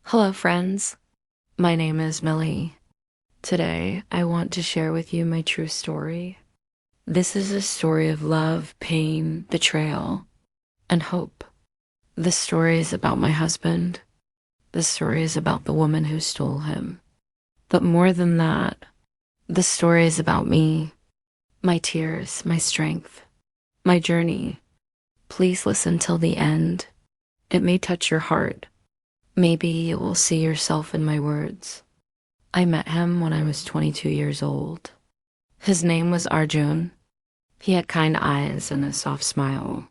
Hello, friends. My name is Millie. Today, I want to share with you my true story. This is a story of love, pain, betrayal, and hope. This story is about my husband. This story is about the woman who stole him. But more than that, the story is about me, my tears, my strength, my journey. Please listen till the end. It may touch your heart. Maybe you will see yourself in my words. I met him when I was 22 years old. His name was Arjun. He had kind eyes and a soft smile.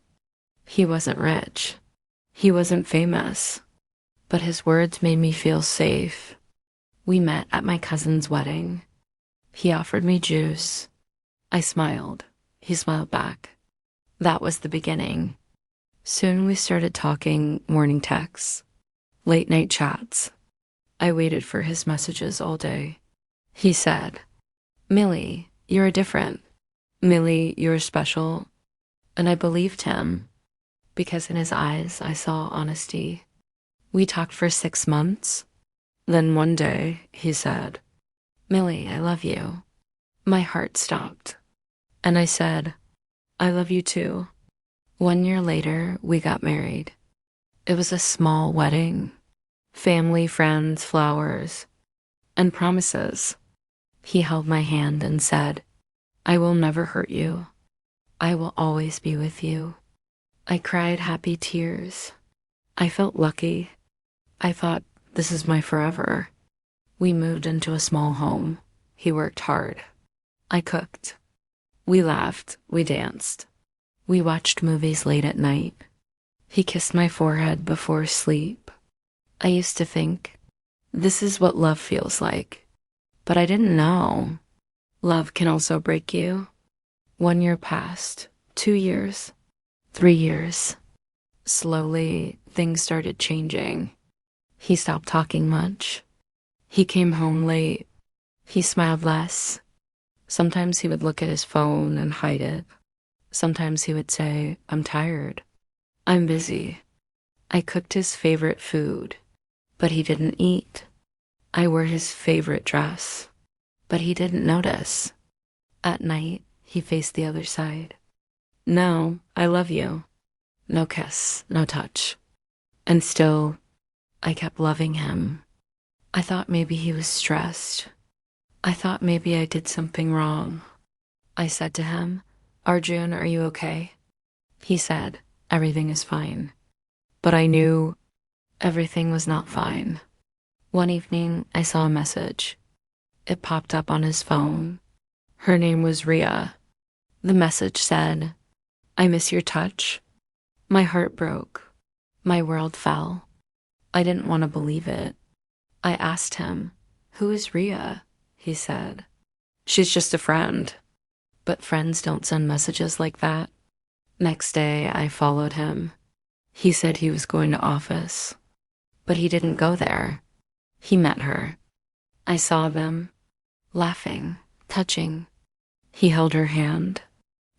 He wasn't rich. He wasn't famous. But his words made me feel safe. We met at my cousin's wedding. He offered me juice. I smiled. He smiled back. That was the beginning. Soon we started talking morning texts, late night chats. I waited for his messages all day. He said, "Millie, you're different. Millie, you're special." And I believed him because in his eyes I saw honesty. We talked for 6 months. Then one day he said, "Millie, I love you." My heart stopped. And I said, "I love you too." 1 year later, we got married. It was a small wedding. Family, friends, flowers, and promises. He held my hand and said, "I will never hurt you. I will always be with you." I cried happy tears. I felt lucky. I thought, this is my forever. We moved into a small home. He worked hard. I cooked. We laughed. We danced. We watched movies late at night. He kissed my forehead before sleep. I used to think, this is what love feels like. But I didn't know. Love can also break you. 1 year passed, 2 years, 3 years. Slowly, things started changing. He stopped talking much. He came home late. He smiled less. Sometimes he would look at his phone and hide it. Sometimes he would say, "I'm tired. I'm busy." I cooked his favorite food, but he didn't eat. I wore his favorite dress, but he didn't notice. At night, he faced the other side. "No, I love you." No kiss, no touch. And still, I kept loving him. I thought maybe he was stressed. I thought maybe I did something wrong. I said to him, "Arjun, are you okay?" He said, "Everything is fine." But I knew everything was not fine. One evening, I saw a message. It popped up on his phone. Her name was Ria. The message said, "I miss your touch." My heart broke. My world fell. I didn't want to believe it. I asked him, "Who is Ria?" He said, "She's just a friend." But friends don't send messages like that. Next day, I followed him. He said he was going to office, but he didn't go there. He met her. I saw them, laughing, touching. He held her hand,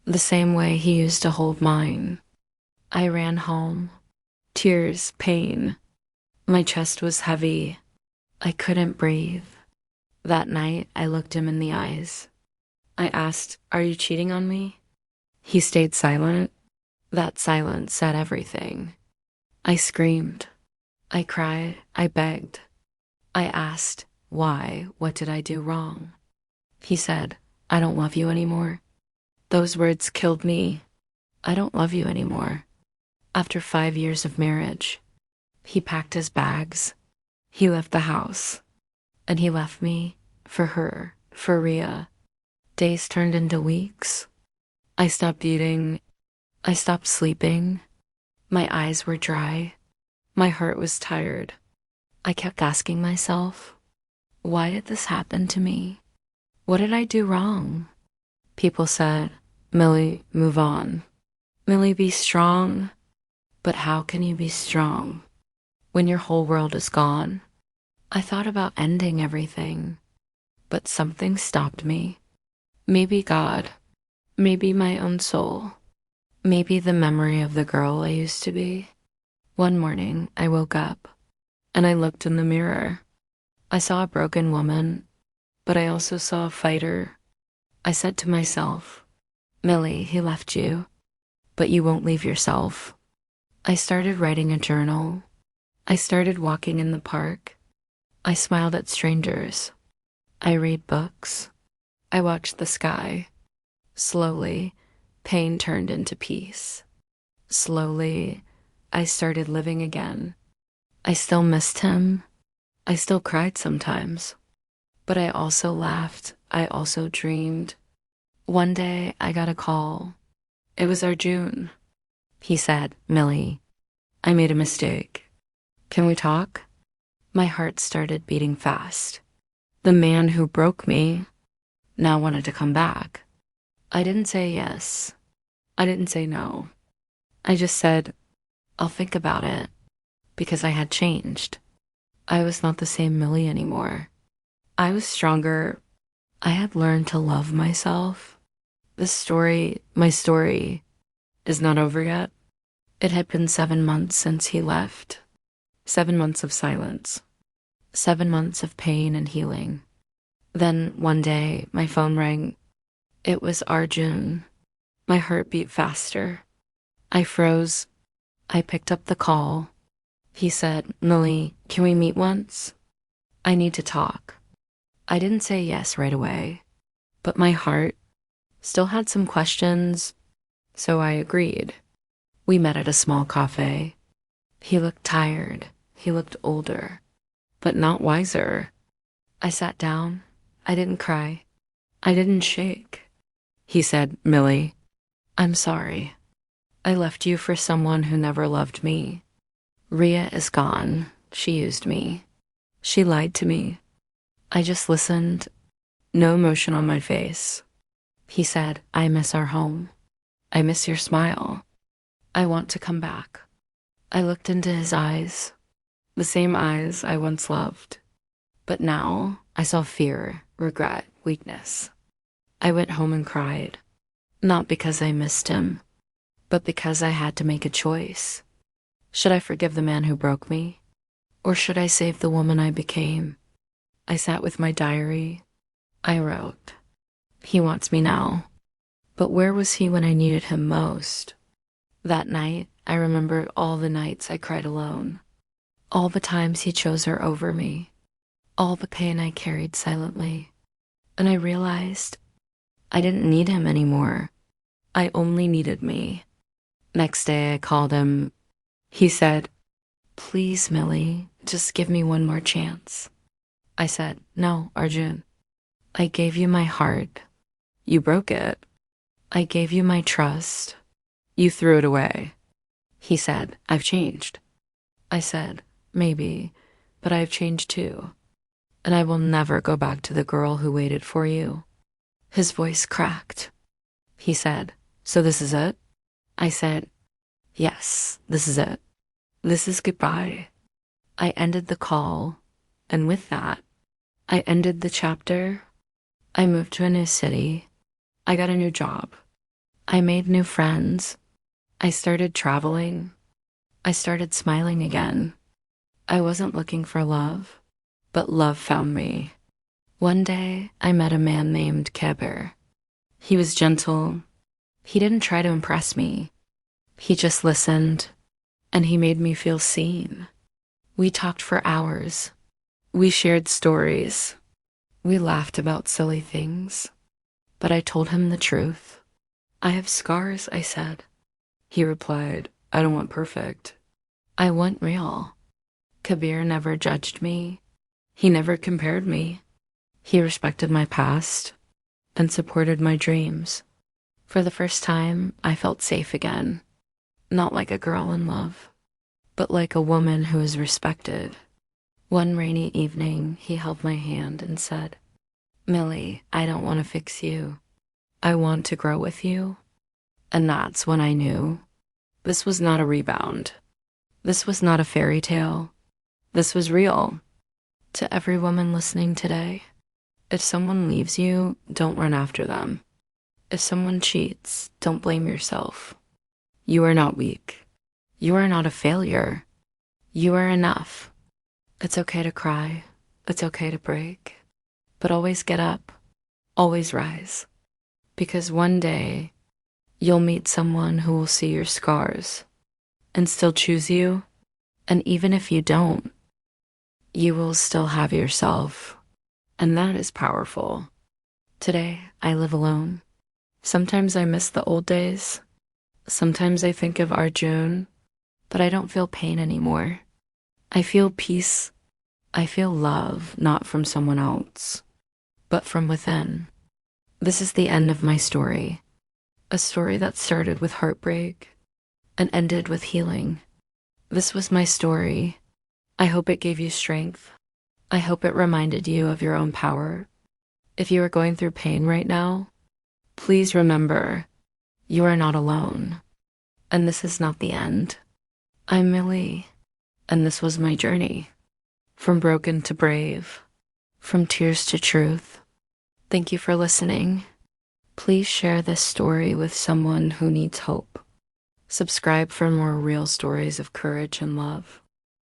the same way he used to hold mine. I ran home. Tears, pain. My chest was heavy. I couldn't breathe. That night, I looked him in the eyes. I asked, "Are you cheating on me?" He stayed silent. That silence said everything. I screamed. I cried. I begged. I asked, why? What did I do wrong? He said, "I don't love you anymore." Those words killed me. I don't love you anymore. After 5 years of marriage, he packed his bags. He left the house. And he left me for her, for Ria. Days turned into weeks. I stopped eating. I stopped sleeping. My eyes were dry. My heart was tired. I kept asking myself, why did this happen to me? What did I do wrong? People said, "Millie, move on. Millie, be strong." But how can you be strong when your whole world is gone? I thought about ending everything, but something stopped me. Maybe God, maybe my own soul, maybe the memory of the girl I used to be. One morning, I woke up. and I looked in the mirror. I saw a broken woman, but I also saw a fighter. I said to myself, Millie, he left you, but you won't leave yourself. I started writing a journal. I started walking in the park. I smiled at strangers. I read books. I watched the sky. Slowly, pain turned into peace. Slowly, I started living again. I still missed him. I still cried sometimes. But I also laughed. I also dreamed. One day, I got a call. It was Arjun. He said, Millie, I made a mistake. Can we talk? My heart started beating fast. The man who broke me now wanted to come back. I didn't say yes. I didn't say no. I just said, I'll think about it, because I had changed. I was not the same Millie anymore. I was stronger. I had learned to love myself. My story, is not over yet. It had been 7 months since he left. 7 months of silence. 7 months of pain and healing. Then one day, my phone rang. It was Arjun. My heart beat faster. I froze. I picked up the call. He said, Millie, can we meet once? I need to talk. I didn't say yes right away, but my heart still had some questions, so I agreed. We met at a small cafe. He looked tired. He looked older, but not wiser. I sat down. I didn't cry. I didn't shake. He said, Millie, I'm sorry. I left you for someone who never loved me. Ria is gone. She used me. She lied to me. I just listened, no emotion on my face. He said, I miss our home. I miss your smile. I want to come back. I looked into his eyes, the same eyes I once loved. But now I saw fear, regret, weakness. I went home and cried, not because I missed him, but because I had to make a choice. Should I forgive the man who broke me? Or should I save the woman I became? I sat with my diary. I wrote, he wants me now. But where was he when I needed him most? That night, I remember all the nights I cried alone. All the times he chose her over me. All the pain I carried silently. And I realized I didn't need him anymore. I only needed me. Next day, I called him. He said, please, Millie, just give me one more chance. I said, no, Arjun. I gave you my heart. You broke it. I gave you my trust. You threw it away. He said, I've changed. I said, maybe, but I've changed too. And I will never go back to the girl who waited for you. His voice cracked. He said, so this is it? I said, yes, this is it. This is goodbye. I ended the call, and with that, I ended the chapter. I moved to a new city. I got a new job. I made new friends. I started traveling. I started smiling again. I wasn't looking for love, but love found me. One day, I met a man named Keber. He was gentle. He didn't try to impress me. He just listened, and he made me feel seen. We talked for hours. We shared stories. We laughed about silly things. But I told him the truth. I have scars, I said. He replied, I don't want perfect. I want real. Kabir never judged me. He never compared me. He respected my past and supported my dreams. For the first time, I felt safe again. Not like a girl in love, but like a woman who is respected. One rainy evening, he held my hand and said, Millie, I don't want to fix you. I want to grow with you. And that's when I knew this was not a rebound. This was not a fairy tale. This was real. To every woman listening today, if someone leaves you, don't run after them. If someone cheats, don't blame yourself. You are not weak. You are not a failure. You are enough. It's okay to cry. It's okay to break. But always get up. Always rise. Because one day you'll meet someone who will see your scars and still choose you. And even if you don't, you will still have yourself. And that is powerful. Today, I live alone. Sometimes I miss the old days. Sometimes I think of Arjun, but I don't feel pain anymore. I feel peace. I feel love, not from someone else, but from within. This is the end of my story. A story that started with heartbreak and ended with healing. This was my story. I hope it gave you strength. I hope it reminded you of your own power. If you are going through pain right now, please remember you are not alone. And this is not the end. I'm Millie, and this was my journey. From broken to brave, from tears to truth. Thank you for listening. Please share this story with someone who needs hope. Subscribe for more real stories of courage and love.